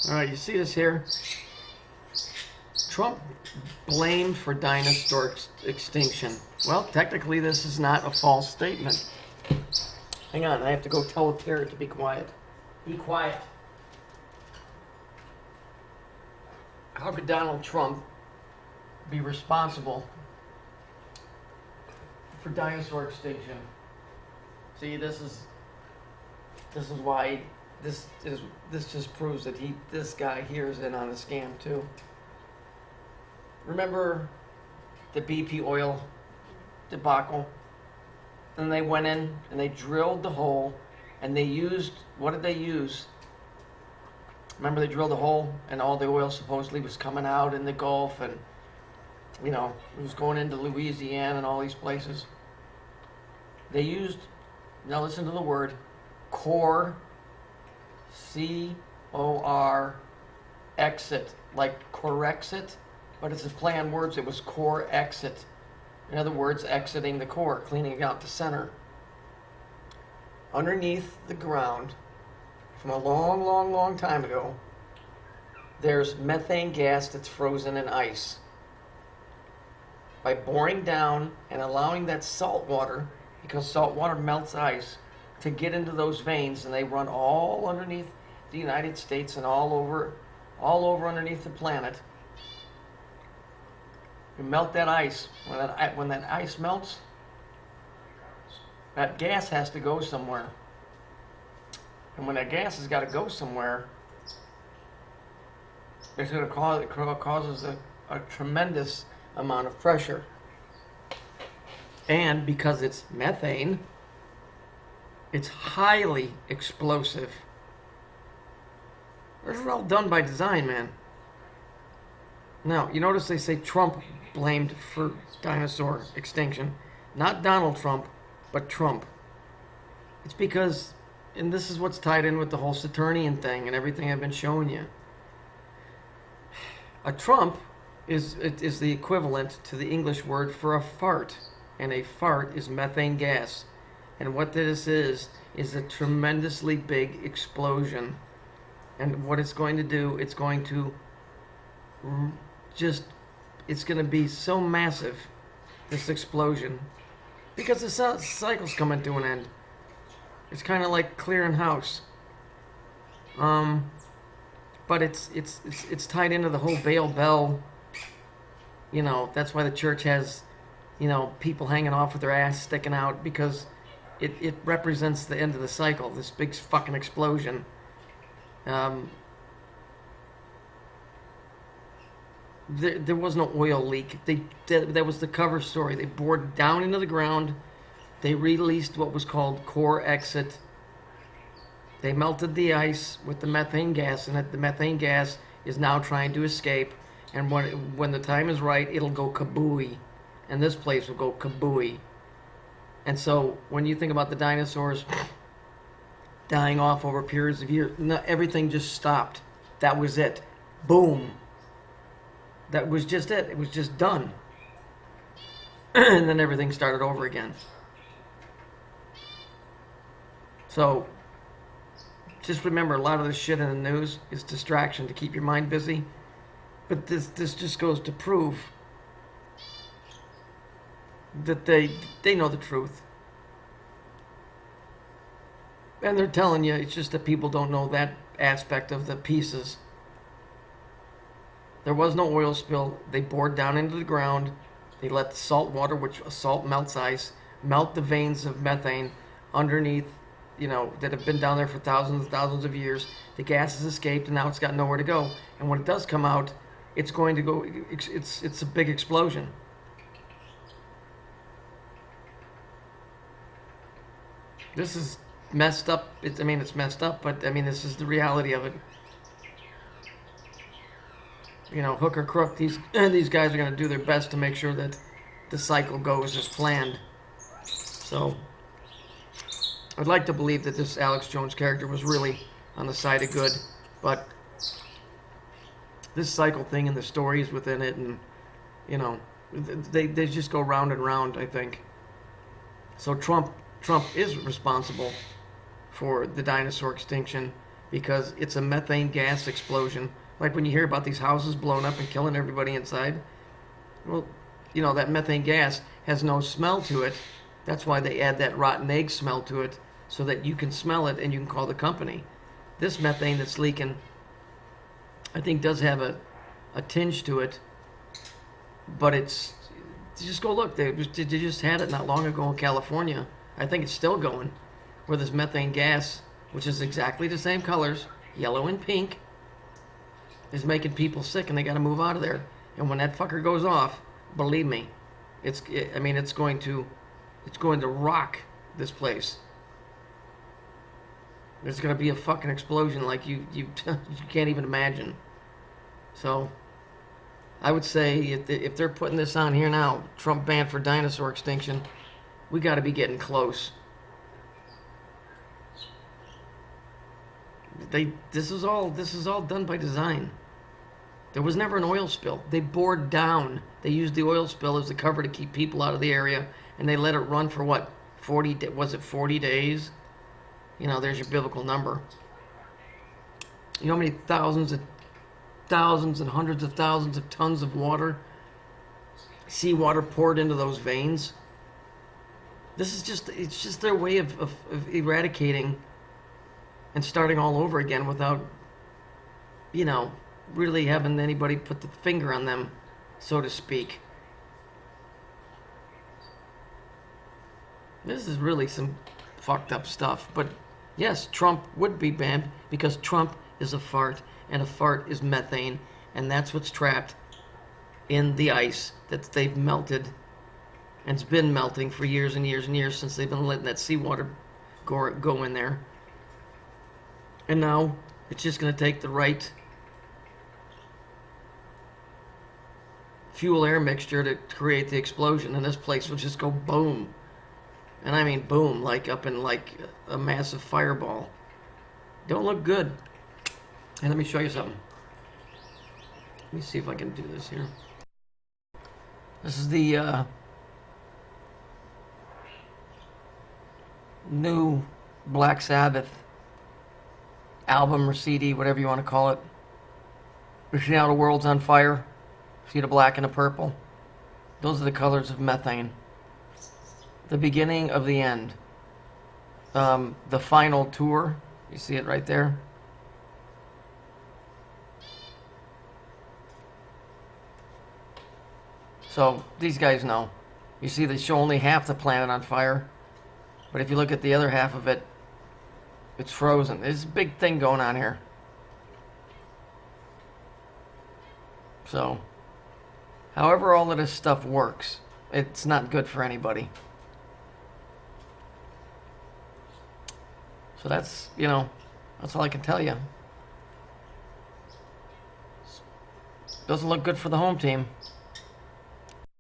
Alright, you see this here? Trump blamed for dinosaur extinction. Well, technically this is not a false statement. Hang on, I have to go tell the parrot to be quiet. Be quiet. How could Donald Trump be responsible for dinosaur extinction? See, this is why this just proves that this guy here is in on a scam too. Remember the BP oil debacle? And they went in and they drilled the hole and they used, what did they use? Remember they drilled a hole and all the oil supposedly was coming out in the Gulf and, you know, it was going into Louisiana and all these places. They used, now listen to the word, core, C-O-R, exit, like Corexit, but it's a play on words. It was core exit. In other words, exiting the core, cleaning out the center. Underneath the ground, from a long, long, long time ago, there's methane gas that's frozen in ice. By boring down and allowing that salt water, because salt water melts ice, to get into those veins, and they run all underneath the United States and all over underneath the planet. You melt that ice. When that ice melts, that gas has to go somewhere. And when that gas has got to go somewhere, it's going to causes a tremendous amount of pressure. And because it's methane, it's highly explosive. This is all done by design, man. Now, you notice they say Trump blamed for dinosaur extinction. Not Donald Trump, but Trump. It's because, and this is what's tied in with the whole Saturnian thing and everything I've been showing you. A Trump is the equivalent to the English word for a fart. And a fart is methane gas. And what this is a tremendously big explosion. And what it's going to do, it's going to it's going to be so massive, this explosion, because the cycle's coming to an end. It's kind of like clearing house. But it's tied into the whole Baal Bell. You know, that's why the church has, you know, people hanging off with their ass sticking out, because it represents the end of the cycle, this big fucking explosion. There was no oil leak. That was the cover story. They bored down into the ground. They released what was called core exit. They melted the ice with the methane gas, and the methane gas is now trying to escape. And when the time is right, it'll go kabooey, and this place will go kabooey. And so when you think about the dinosaurs dying off over periods of years, everything just stopped. That was it. Boom. That was just it. It was just done. And then everything started over again. So, just remember, a lot of this shit in the news is distraction to keep your mind busy. But this just goes to prove that they know the truth. And they're telling you, it's just that people don't know that aspect of the pieces. There was no oil spill. They bored down into the ground. They let the salt water, which salt melts ice, melt the veins of methane underneath, you know, that have been down there for thousands and thousands of years. The gas has escaped, and now it's got nowhere to go. And when it does come out, it's going to go, it's a big explosion. This is messed up. It's messed up, but I mean, this is the reality of it. You know, hook or crook, these guys are going to do their best to make sure that the cycle goes as planned. So, I'd like to believe that this Alex Jones character was really on the side of good, but this cycle thing and the stories within it, and, you know, they just go round and round, I think. So Trump is responsible for the dinosaur extinction, because it's a methane gas explosion. Like when you hear about these houses blowing up and killing everybody inside. Well, you know, that methane gas has no smell to it. That's why they add that rotten egg smell to it, so that you can smell it and you can call the company. This methane that's leaking, I think, does have a tinge to it, but it's, just go look. They just had it not long ago in California. I think it's still going, where this methane gas, which is exactly the same colors, yellow and pink, is making people sick, and they got to move out of there. And when that fucker goes off, believe me, it's going to rock this place. There's going to be a fucking explosion like you you can't even imagine. So, I would say if they're putting this on here now, Trump banned for dinosaur extinction, we got to be getting close. This is all done by design. There was never an oil spill. They bored down. They used the oil spill as the cover to keep people out of the area, and they let it run for what, 40 days? You know, there's your biblical number. You know how many thousands and hundreds of thousands of tons of water, seawater poured into those veins? It's just their way of eradicating and starting all over again without, you know, really having anybody put the finger on them, so to speak. This is really some fucked up stuff. But yes, Trump would be banned because Trump is a fart, and a fart is methane, and that's what's trapped in the ice that they've melted, and it's been melting for years and years and years since they've been letting that seawater go in there. And now it's just going to take the right fuel-air mixture to create the explosion, and this place will just go boom. And I mean boom, like up in like a massive fireball. Don't look good. And let me show you something. Let me see if I can do this here. This is the new Black Sabbath album or CD, whatever you want to call it. You see how the world's on fire? See the black and the purple? Those are the colors of methane. The beginning of the end. The final tour. You see it right there? So these guys know. You see they show only half the planet on fire. But if you look at the other half of it, it's frozen. There's a big thing going on here. So, however all of this stuff works, it's not good for anybody. So that's, you know, that's all I can tell you. Doesn't look good for the home team.